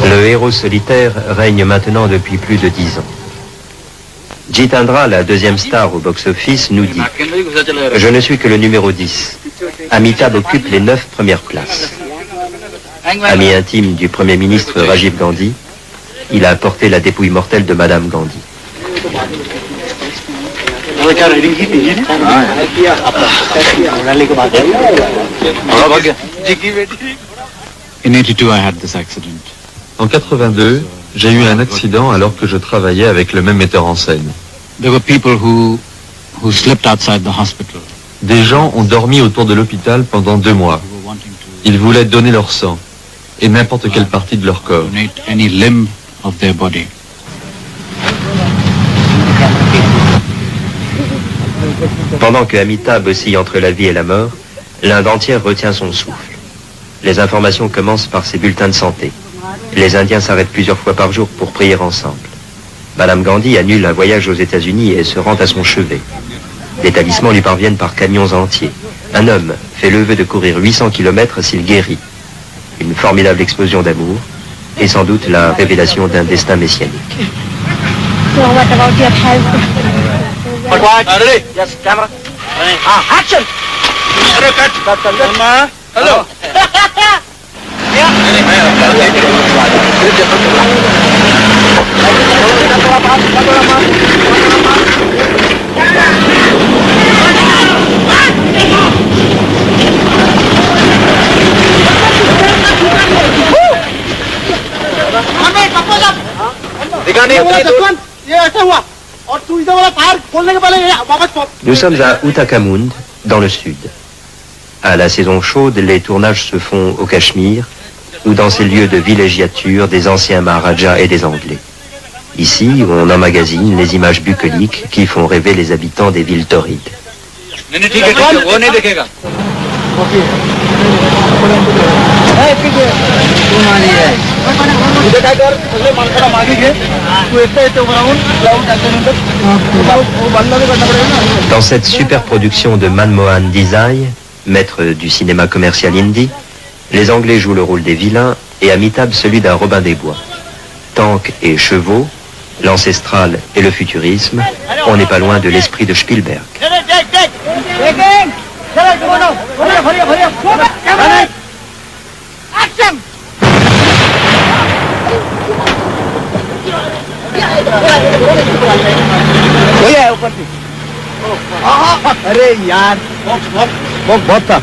Le héros solitaire règne maintenant depuis plus de 10 ans. Jitendra, la deuxième star au box-office, nous dit « Je ne suis que le numéro 10. Amitabh occupe les 9 premières places. Ami intime du Premier ministre Rajiv Gandhi, il a apporté la dépouille mortelle de Madame Gandhi. » In 82, I had this accident. En 82, j'ai eu un accident alors que je travaillais avec le même metteur en scène. There were people who slept outside the hospital. Des gens ont dormi autour de l'hôpital pendant 2 mois. Ils voulaient donner leur sang et n'importe quelle partie de leur corps. Donate any limb of their body. Pendant que Amitabh oscille entre la vie et la mort, l'Inde entière retient son souffle. Les informations commencent par ses bulletins de santé. Les Indiens s'arrêtent plusieurs fois par jour pour prier ensemble. Madame Gandhi annule un voyage aux États-Unis et se rend à son chevet. Les talismans lui parviennent par camions entiers. Un homme fait le vœu de courir 800 km s'il guérit. Une formidable explosion d'amour et sans doute la révélation d'un destin messianique. Yes, camera. Action! Hello. Nous sommes à Uttakamund, dans le sud. À la saison chaude, les tournages se font au Cachemire ou dans ces lieux de villégiature des anciens Maharajas et des Anglais. Ici, on emmagasine les images bucoliques qui font rêver les habitants des villes torrides. Dans cette superproduction de Manmohan Desai, maître du cinéma commercial hindi, les Anglais jouent le rôle des vilains et Amitabh celui d'un Robin des Bois. Tanks et chevaux, l'ancestral et le futurisme, on n'est pas loin de l'esprit de Spielberg. अरे यार वो बहुत था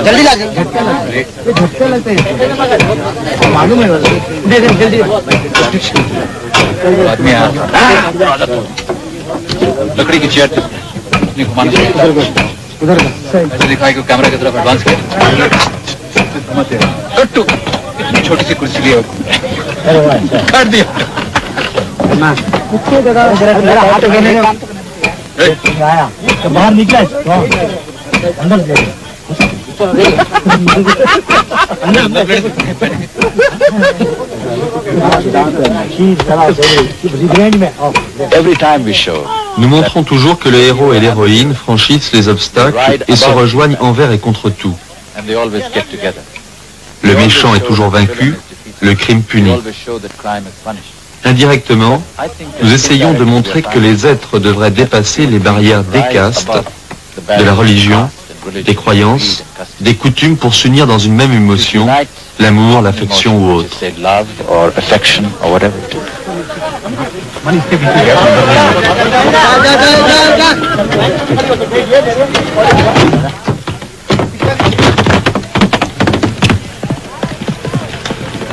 जल्दी ला झटके लगते हैं मालूम है जल्दी लकड़ी की चेयर उधर का दिखाई को कैमरा की तरफ एडवांस किया कट्टू इतनी छोटी सी कुर्सी ली कर दिया मेरा हाथ गिरने आया तो बाहर निकला अंदर Nous montrons toujours que le héros et l'héroïne franchissent les obstacles et se rejoignent envers et contre tout. Le méchant est toujours vaincu, le crime puni. Indirectement, nous essayons de montrer que les êtres devraient dépasser les barrières des castes, de la religion, des croyances, des coutumes pour s'unir dans une même émotion, l'amour, l'affection ou autre.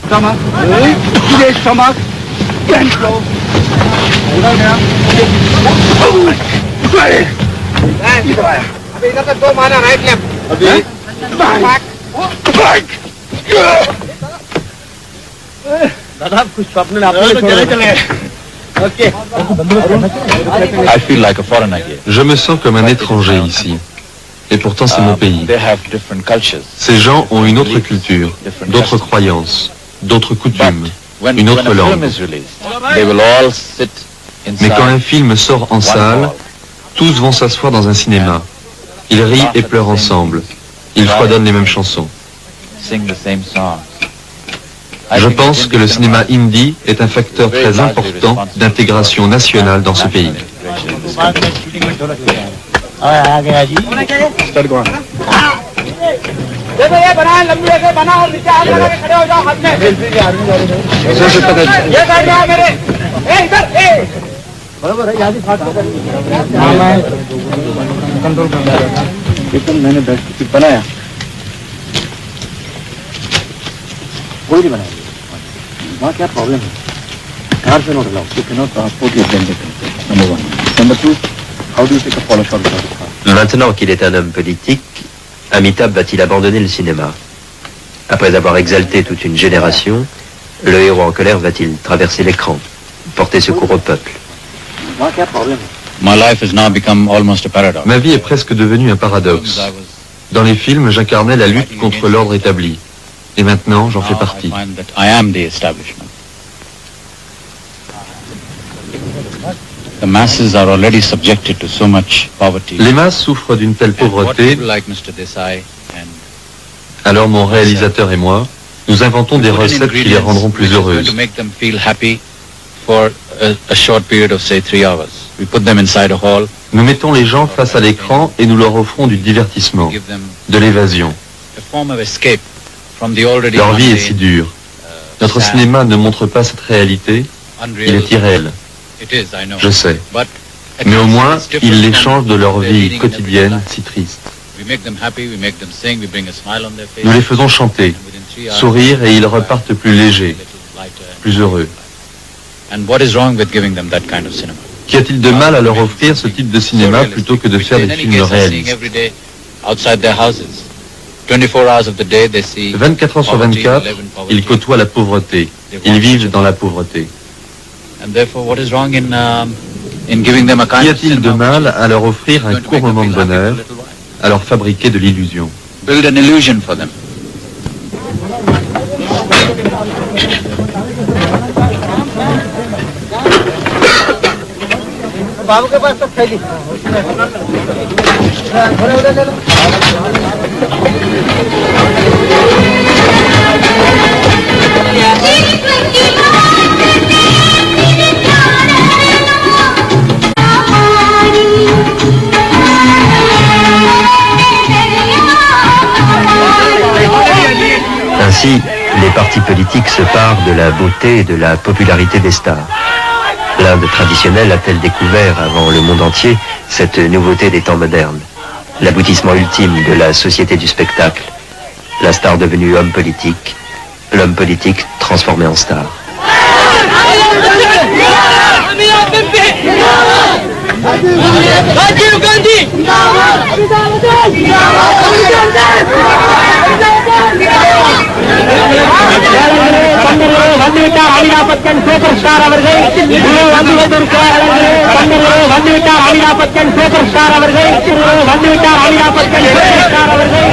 Stomach. Today's stomach. Can't flow. अभी इधर तक दो माना right left अभी back back दादा कुछ स्वप्न आपने चले okay I feel like a foreigner here. Je me sens comme un étranger ici. Et pourtant c'est mon pays. Ces gens ont une autre culture, d'autres croyances, d'autres coutumes, une autre langue. Mais quand un film sort en salle, tous vont s'asseoir dans un cinéma. Ils rient et pleurent ensemble. Ils fredonnent les mêmes chansons. Je pense que le cinéma hindi est un facteur très important d'intégration nationale dans ce pays. मैंने बनाया कोई नहीं बनाया वहाँ क्या प्रॉब्लम है car से not allowed you can not transport your plane number 1 number 2 how do you take a follow shot without car Maintenant qu'il est un homme politique, Amitabh va-t-il abandonner le cinéma? Après avoir exalté toute une génération, le héros en colère va-t-il traverser l'écran, porter secours au peuple? वहाँ क्या प्रॉब्लम है Ma vie est presque devenue un paradoxe. Dans les films, j'incarnais la lutte contre l'ordre établi. Et maintenant, j'en fais partie. Les masses souffrent d'une telle pauvreté. Alors mon réalisateur et moi, nous inventons des recettes qui les rendront plus heureuses. Nous mettons les gens face à l'écran et nous leur offrons du divertissement, de l'évasion. Leur vie est si dure. Notre cinéma ne montre pas cette réalité, il est irréel. Je sais. Mais au moins, il les change de leur vie quotidienne si triste. Nous les faisons chanter, sourire et ils repartent plus légers, plus heureux. Qu'y a-t-il de mal à leur offrir ce type de cinéma plutôt que de faire des films réalistes? 24 heures sur 24, ils côtoient la pauvreté. Ils vivent dans la pauvreté. Qu'y a-t-il de mal à leur offrir un court moment de bonheur, à leur fabriquer de l'illusion? बाबू के पास तो थैली Ainsi, les partis politiques se parent de la beauté et de la popularité des stars. L'Inde traditionnelle a-t-elle découvert avant le monde entier cette nouveauté des temps modernes, l'aboutissement ultime de la société du spectacle, la star devenue homme politique, l'homme politique transformé en star. Rajiv Gandhi! Vandivitar superstar avargal Vandivitar superstar avargal